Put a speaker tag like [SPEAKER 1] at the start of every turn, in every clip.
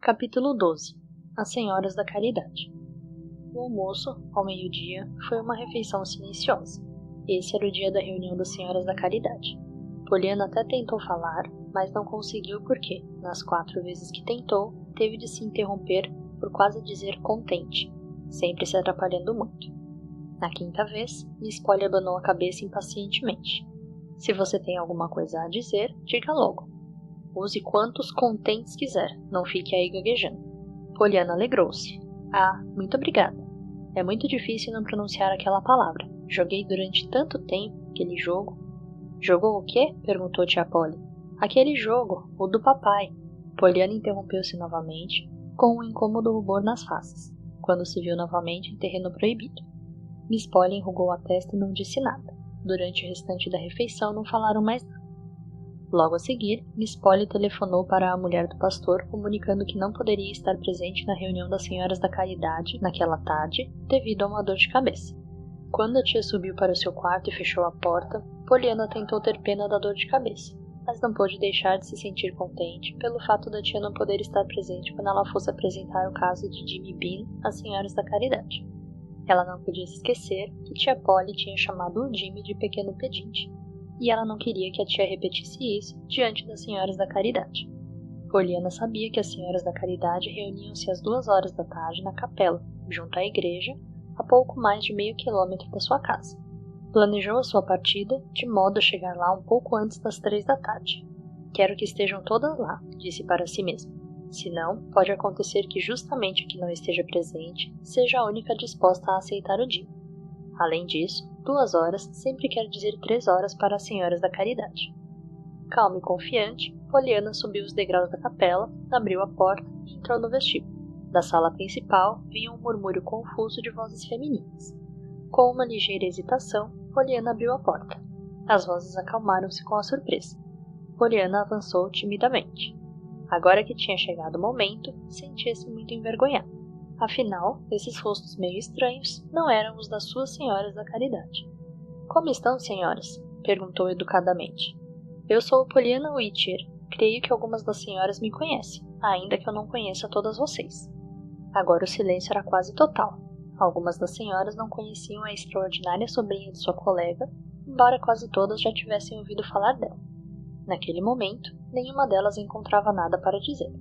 [SPEAKER 1] Capítulo 12. As Senhoras da Caridade. O almoço, ao meio-dia, foi uma refeição silenciosa. Esse era o dia da reunião das Senhoras da Caridade. Poliana até tentou falar, mas não conseguiu porque, nas 4 vezes que tentou, teve de se interromper por quase dizer contente, sempre se atrapalhando muito. Na 5ª vez, Miss Polly abanou a cabeça impacientemente. Se você tem alguma coisa a dizer, diga logo. Use quantos contentes quiser, não fique aí gaguejando. Poliana alegrou-se. Ah, muito obrigada. É muito difícil não pronunciar aquela palavra. Joguei durante tanto tempo aquele jogo. Jogou o quê? Perguntou tia Polly. Aquele jogo, o do papai. Poliana interrompeu-se novamente, com um incômodo rubor nas faces, quando se viu novamente em terreno proibido. Miss Polly enrugou a testa e não disse nada. Durante o restante da refeição não falaram mais nada. Logo a seguir, Miss Polly telefonou para a mulher do pastor, comunicando que não poderia estar presente na reunião das Senhoras da Caridade naquela tarde, devido a uma dor de cabeça. Quando a tia subiu para o seu quarto e fechou a porta, Poliana tentou ter pena da dor de cabeça, mas não pôde deixar de se sentir contente pelo fato da tia não poder estar presente quando ela fosse apresentar o caso de Jimmy Bean às Senhoras da Caridade. Ela não podia se esquecer que tia Polly tinha chamado o Jimmy de pequeno pedinte, e ela não queria que a tia repetisse isso diante das Senhoras da Caridade. Poliana sabia que as Senhoras da Caridade reuniam-se às 2 horas da tarde na capela, junto à igreja, a pouco mais de meio quilômetro da sua casa. Planejou a sua partida de modo a chegar lá um pouco antes das 3 da tarde. Quero que estejam todas lá, disse para si mesma. Senão, pode acontecer que justamente a que não esteja presente seja a única disposta a aceitar o Jimmy. Além disso, 2 horas sempre quer dizer 3 horas para as Senhoras da Caridade. Calma e confiante, Poliana subiu os degraus da capela, abriu a porta e entrou no vestíbulo. Da sala principal vinha um murmúrio confuso de vozes femininas. Com uma ligeira hesitação, Poliana abriu a porta. As vozes acalmaram-se com a surpresa. Poliana avançou timidamente. Agora que tinha chegado o momento, sentia-se muito envergonhada. Afinal, esses rostos meio estranhos não eram os das suas Senhoras da Caridade. Como estão, senhoras? Perguntou educadamente. Eu sou Poliana Whittier. Creio que algumas das senhoras me conhecem, ainda que eu não conheça todas vocês. Agora o silêncio era quase total. Algumas das senhoras não conheciam a extraordinária sobrinha de sua colega, embora quase todas já tivessem ouvido falar dela. Naquele momento, nenhuma delas encontrava nada para dizer.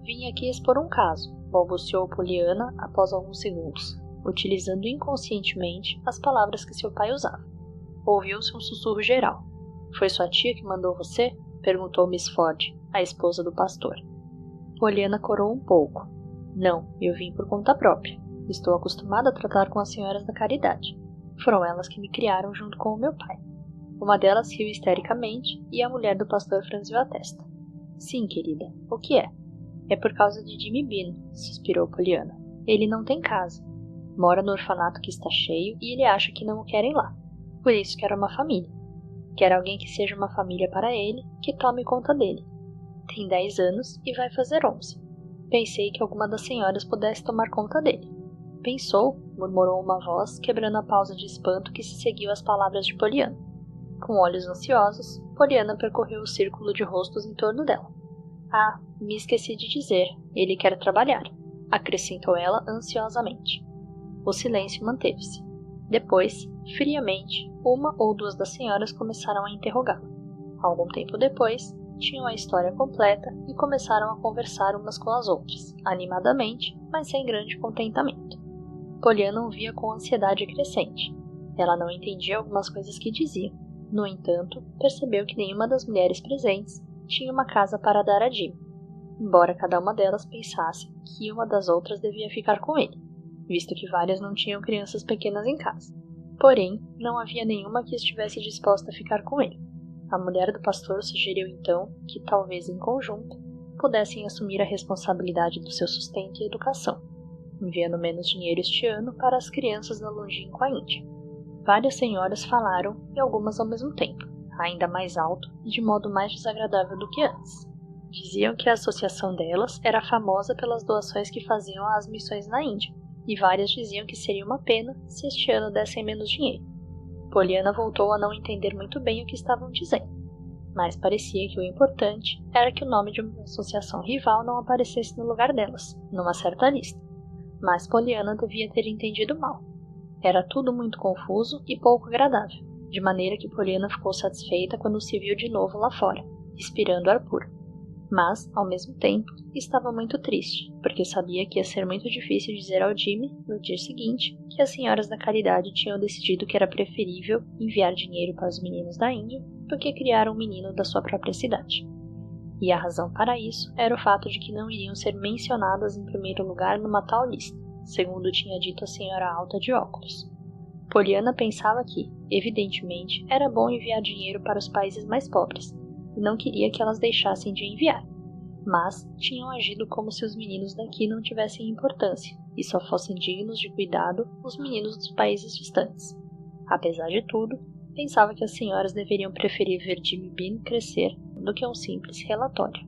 [SPEAKER 1] Vim aqui expor um caso, balbuciou Poliana após alguns segundos, utilizando inconscientemente as palavras que seu pai usava. Ouviu-se um sussurro geral. Foi sua tia que mandou você? Perguntou Miss Ford, a esposa do pastor. Poliana corou um pouco. Não, eu vim por conta própria. Estou acostumada a tratar com as Senhoras da Caridade. Foram elas que me criaram junto com o meu pai. Uma delas riu histericamente e a mulher do pastor franziu a testa. Sim, querida, o que é? É por causa de Jimmy Bean, suspirou Poliana. Ele não tem casa. Mora no orfanato que está cheio e ele acha que não o querem lá. Por isso quer uma família. Quer alguém que seja uma família para ele, que tome conta dele. Tem 10 anos e vai fazer 11. Pensei que alguma das senhoras pudesse tomar conta dele. Pensou, murmurou uma voz, quebrando a pausa de espanto que se seguiu às palavras de Poliana. Com olhos ansiosos, Poliana percorreu o círculo de rostos em torno dela. Ah, me esqueci de dizer, ele quer trabalhar, acrescentou ela ansiosamente. O silêncio manteve-se. Depois, friamente, uma ou 2 das senhoras começaram a interrogá-la. Algum tempo depois, tinham a história completa e começaram a conversar umas com as outras, animadamente, mas sem grande contentamento. Poliana ouvia com ansiedade crescente. Ela não entendia algumas coisas que diziam. No entanto, percebeu que nenhuma das mulheres presentes tinha uma casa para dar a Jimmy, embora cada uma delas pensasse que uma das outras devia ficar com ele, visto que várias não tinham crianças pequenas em casa. Porém, não havia nenhuma que estivesse disposta a ficar com ele. A mulher do pastor sugeriu então que, talvez em conjunto, pudessem assumir a responsabilidade do seu sustento e educação, enviando menos dinheiro este ano para as crianças da longínqua Índia. Várias senhoras falaram, e algumas ao mesmo tempo, ainda mais alto e de modo mais desagradável do que antes. Diziam que a associação delas era famosa pelas doações que faziam às missões na Índia, e várias diziam que seria uma pena se este ano dessem menos dinheiro. Poliana voltou a não entender muito bem o que estavam dizendo. mas parecia que o importante era que o nome de uma associação rival não aparecesse no lugar delas, numa certa lista. Mas Pollyanna devia ter entendido mal. Era tudo muito confuso e pouco agradável, de maneira que Pollyanna ficou satisfeita quando se viu de novo lá fora, respirando ar puro. Mas, ao mesmo tempo, estava muito triste, porque sabia que ia ser muito difícil dizer ao Jimmy, no dia seguinte, que as senhoras da caridade tinham decidido que era preferível enviar dinheiro para os meninos da Índia do que criar um menino da sua própria cidade. E a razão para isso era o fato de que não iriam ser mencionadas em primeiro lugar numa tal lista, segundo tinha dito a senhora alta de óculos. Pollyanna pensava que, evidentemente, era bom enviar dinheiro para os países mais pobres, e não queria que elas deixassem de enviar, mas tinham agido como se os meninos daqui não tivessem importância e só fossem dignos de cuidado os meninos dos países distantes. Apesar de tudo, pensava que as senhoras deveriam preferir ver Jimmy Bean crescer do que um simples relatório.